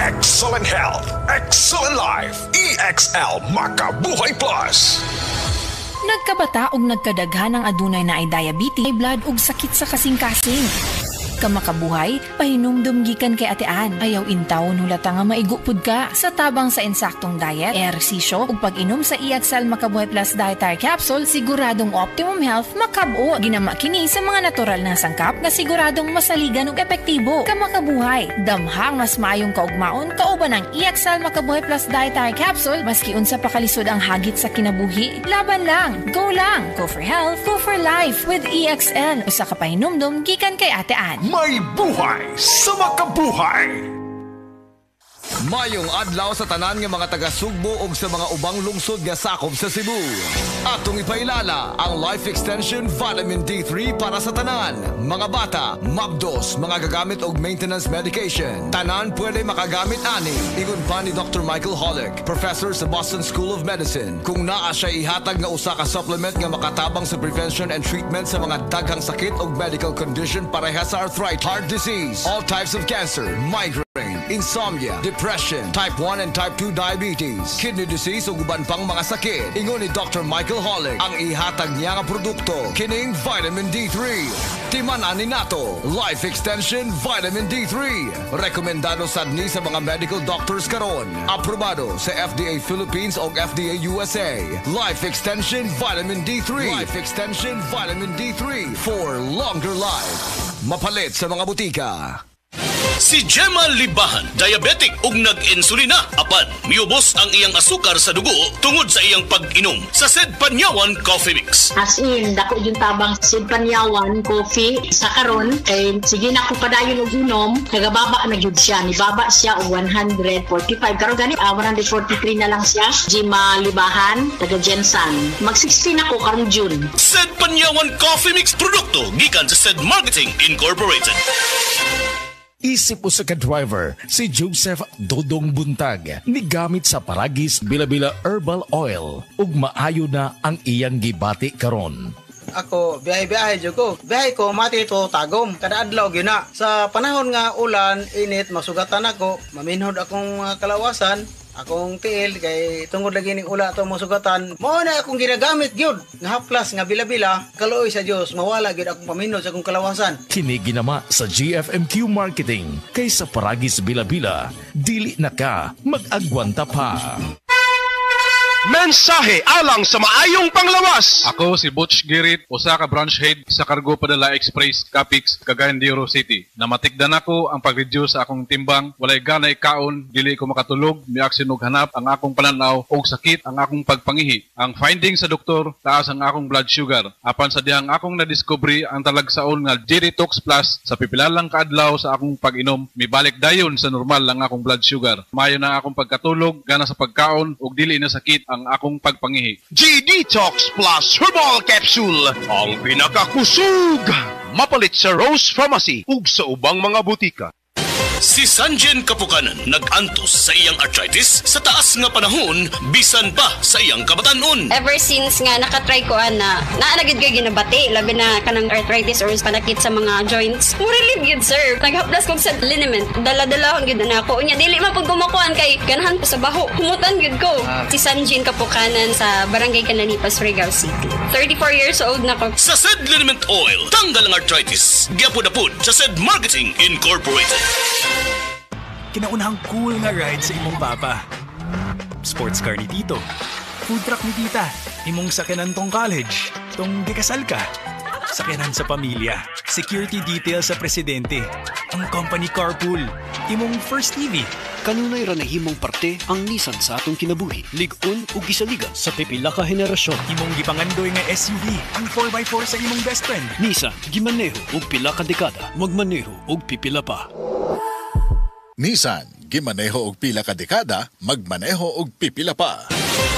Excellent health, excellent life. EXL Makabuhay Plus. Nagkabata ug nagkadaghan ang adunay na ay diabetes, blood ug sakit sa kasing-kasing. Kamakabuhay, pahinumdum gikan kay atean. Ayaw intaw hulata nga maigupod ka sa tabang sa insaktong diet, ehersisyo ug pag-inom sa EXL Makabuhay Plus Dietary Capsule, siguradong optimum health makabuo. Ginama kini sa mga natural na sangkap nga siguradong masaligan ug epektibo. Kamakabuhay, damhang mas maayong kaugmaon kauban ang EXL Makabuhay Plus Dietary Capsule. Maski unsa pa kalisod ang hagit sa kinabuhi, laban lang, go lang. Go for health, go for life with EXL. Usa ka pahinumdum gikan kay atean. May buhay sa makabuhay! Mayong adlaw sa tanan nga mga taga-Sugbo ug sa mga ubang lungsod nga sakop sa Cebu. Atong ipailala ang Life Extension Vitamin D3 para sa tanan. Mga bata, mabdos, mga gagamit og maintenance medication. Tanan pwede makagamit ani. Ingon pa ni Dr. Michael Holick, professor sa Boston School of Medicine. Kung naa siya ihatag nga usa ka supplement nga makatabang sa prevention and treatment sa mga daghang sakit ug medical condition pareha sa arthritis, heart disease, all types of cancer, migraine, insomnia, depression, type 1 and type 2 diabetes, kidney disease ug uban pang mga sakit. Ingon ni Dr. Michael Holick, ang ihatag niya nga produkto kining Vitamin D3. Timan-an ni nato, Life Extension Vitamin D3. Rekomendado sad ni sa mga medical doctors karon. Aprobado sa FDA Philippines ug FDA USA. Life Extension Vitamin D3. Life Extension Vitamin D3 for longer life. Mapalit sa mga butika. Si Gemma Libahan, diabetic ug nag-insulina. Apan, miubos ang iyang asukar sa dugo tungod sa iyang pag-inom sa Sed Panyawan Coffee Mix. As in, dako yung tabang Sed Panyawan Coffee. Sa karon, kay sige na ko padayon og inom, nagababa na gyud siya. Nibaba siya og 145. Karon gani, 143 na lang siya. Gemma Libahan, taga Jensan. Mag-16 ako karong June. Sed Panyawan Coffee Mix produkto gikan sa Sed Marketing Incorporated. Isip usa ka driver, si Joseph Dodong Buntag, nigamit sa Paragis Bila-Bila Herbal Oil ug maayo na ang iyang gibati karon. Ako, biyahe-biyahe dyan ko. Biyahe ko, mati ito tagom. Kada adlaw gina. Sa panahon nga ulan, init, masugatan ako. Maminhod akong kalawasan. Akong tiil, kay tungod lagi ning ula ito masugatan. Mao na akong ginagamit gyud. Nga haplas, nga bila-bila. Kaluoy sa Dios, mawala gyud akong paminhod sa akong kalawasan. Kini ginama sa GFMQ Marketing. Kay sa Paragis Bila-Bila, dili na ka mag-agwanta pa. Mensahe alang sa maayong panglawas. Ako si Butch Girit, usa ka branch head sa Cargo Padala Express Capix, Cagayan de Oro City. Namatikdan ako ang pag-reduce sa akong timbang, walay ganay kaon, dili ko makatulog, miaksin og hanap ang akong pananaw og sakit ang akong pagpangihi. Ang finding sa doktor, taas ang akong blood sugar. Apan sa dihang akong nadiscovery ang talagsaon nga G-Detox Plus sa pipilalang kaadlaw sa akong pag-inom, mibalik dayon sa normal ang akong blood sugar. Mayo na akong pagkatulog, gana sa pagkaon ug dili na sakit ang akong pagpangihi. G-Detox Plus Herbal Capsule, ang pinakakusog. Mapalit sa Rose Pharmacy ug sa ubang mga butika. Si Sanjen Kapukanan nag-antos sa iyang arthritis sa taas nga panahon bisan pa sa iyang kabatanon. Ever since nga nakatry ko na naanagid kay ginabati labi na kanang arthritis or panakit sa mga joints. Mo relieve yun, sir. Naghaplas kog sa liniment. Dala-dalahon gyud na ako. Unya dili man pud kumakuan kay ganahan ko sa baho. Humutan gyud ko. Si Sanjen Kapukanan sa Barangay Canalipas, Surigao City. 34 years old na ko. Sa Sed Liniment Oil, tanggal ang arthritis. Gyapod-apod sa Sed Marketing Incorporated. Kinaunahang cool nga ride sa imong papa. Sports car ni Tito. Food truck ni Tita. Imong sakyanan tong college. Tong gikasal ka. Sakyanan sa pamilya. Security detail sa presidente. Ang company carpool. Imong first TV. Kanunay ra nahimong parte ang Nissan sa atong kinabuhi. Lig-on ug gisaligan sa pipila ka henerasyon. Imong gipangandoy nga SUV. Ang 4x4 sa imong best friend. Nissan, gimaneho ug pila ka dekada. Magmaneho ug pipila pa. Nissan, gimaneho og pila ka dekada, magmaneho og pipila pa.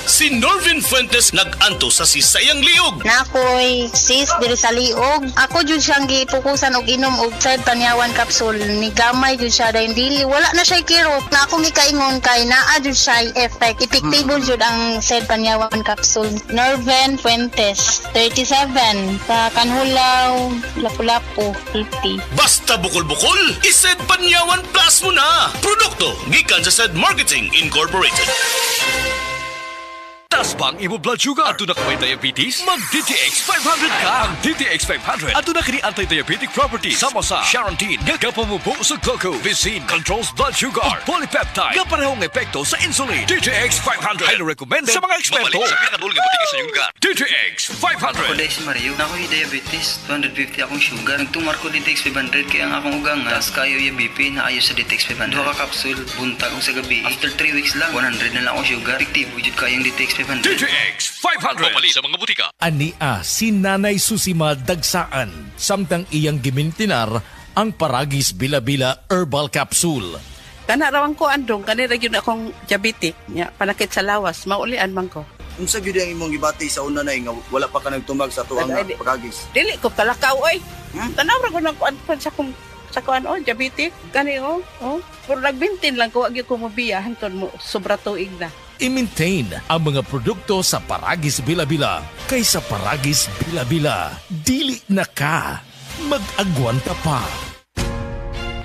Si Norvin Fuentes nag-anto sa sisayang liog. Nakoy sis diri sa liog. Ako jud siyang gipukusan og inom og Sed Panyawan capsule. Ni gamay jud siya dahil dili wala na siya kirot. Na akong gikaingon kay naa jud siya effect. Epektibo jud ang Sed Panyawan capsule. Norvin Fuentes, 37, sa Kanhulaw, Lapu-Lapu, 50. Basta bukol-bukol, iSed Panyawan Plus mo na. Produkto gikan sa Sed Marketing Incorporated. Taas ba ang imo blood sugar? Ato na may diabetes? Mag-DTX 500 ka! Ang DTX 500 ato na kini anti-diabetic properties sama sa Charantine nga kapamubo sa glucose, Visine controls blood sugar, ug polypeptide nga parehong epekto sa insulin. DTX 500 highly recommended sa mga eksperto. Mabalik sa pinakadulong nga butik sa iyong lugar. DTX 500. Ako si Mario, ako'y diabetes, 250 akong sugar. Nagtumar ko DTX 500 kaya ang akong ugang tas kayo yung BP na ayos sa DTX 500. Duha ka kapsul, buntag kong sa gabi. After 3 weeks lang, 100 na lang akong sugar. Epektibo jud kayong DTX 500. DTX 500. Mabalik sa mga butika. Ania si Nanay Susima Dagsaan, samtang iyang gimintinar ang Paragis Bila-Bila Herbal Capsule. Kanarawang ko andong, kanira yun akong diabetic, ya, panakit sa lawas, maulian man ko. Unsa gyud ang imong gibati sa una nay nga wala pa ka nagtumag sa tuwang Paragis? Dili ko kalakaw oy. Tanaw ra ko nang kuan sa kuan diabetic, kani pero nagbintin lang ko agi ko mobiya hangtod mo sobra tuig na. I-maintain ang mga produkto sa Paragis Bila-Bila kaysa Paragis Bila-Bila. Dili na ka. Mag-agwanta pa.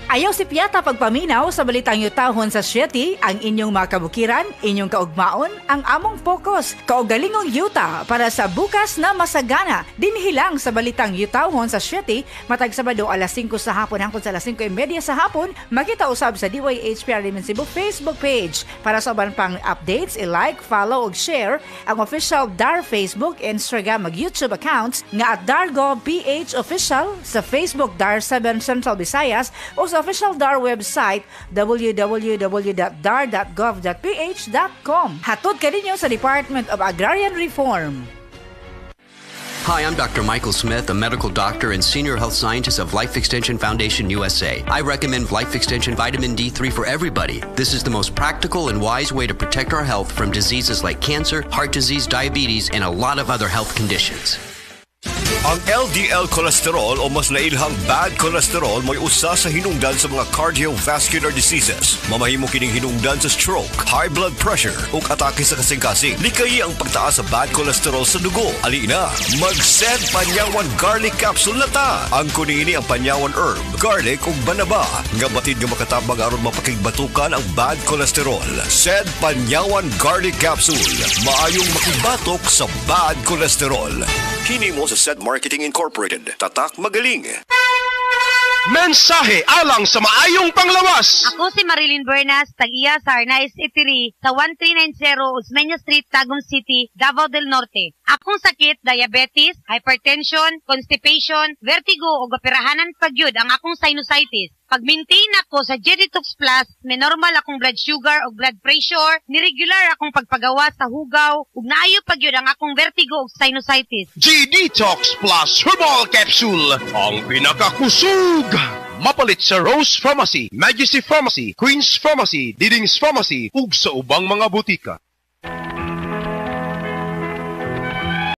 Ayaw si Piata pagpaminaw sa balitang yutahon sa Sieti, ang inyong mga kabukiran, inyong kaugmaon, ang among focus, kaugalingong yuta para sa bukas na masagana. Dinhilang sa balitang yutahon sa Sieti, matag Sabado alas 5 sa hapon hangtod sa alas 5:30 sa hapon, makita usab sa DYHPR Limen Cebu Facebook page. Para sa uban pang updates, i-like, follow ug share ang official DAR Facebook, Instagram ug YouTube accounts nga at DarGovPH Official sa Facebook DAR 7 Central Visayas o sa official DAR website www.dar.gov.ph.com. Hatod ka ninyo sa Department of Agrarian Reform. Hi, I'm Dr. Michael Smith, a medical doctor and senior health scientist of Life Extension Foundation USA. I recommend Life Extension Vitamin D3 for everybody. This is the most practical and wise way to protect our health from diseases like cancer, heart disease, diabetes, and a lot of other health conditions. Ang LDL cholesterol o mas nailhang bad cholesterol mo'y usa sa hinungdan sa mga cardiovascular diseases. Mamahimo kining hinungdan sa stroke, high blood pressure ug atake sa kasing-kasing. Likay ang pagtaas sa bad cholesterol sa dugo. Alina, mag-Sed Panyawan Garlic Capsule na ta. Ang kunini ang Panyawan herb, garlic ug banaba nga batid nga makatabang aron mapakigbatukan ang bad cholesterol. Sed Panyawan Garlic Capsule, maayong makibatok sa bad cholesterol. Hini mo sa Sed Marketing Incorporated. Tatak magaling. Mensahe alang sa maayong panglawas. Ako si Marilyn Bernas, tag-iya sa Arnaiz Eatery sa 1390 Osmeña Street, Tagum City, Davao del Norte. Akong sakit, diabetes, hypertension, constipation, vertigo o gapirahanan pagyud ang akong sinusitis. Pag-maintain ako sa G-Detox Plus, may normal akong blood sugar o blood pressure, niregular akong pagpagawa sa hugaw, ug naayo pagyud ang akong vertigo o sinusitis. G-Detox Plus Herbal Capsule, ang pinakakusog. Mapalit sa Rose Pharmacy, Majesty Pharmacy, Queen's Pharmacy, Diding's Pharmacy, ug sa ubang mga butika.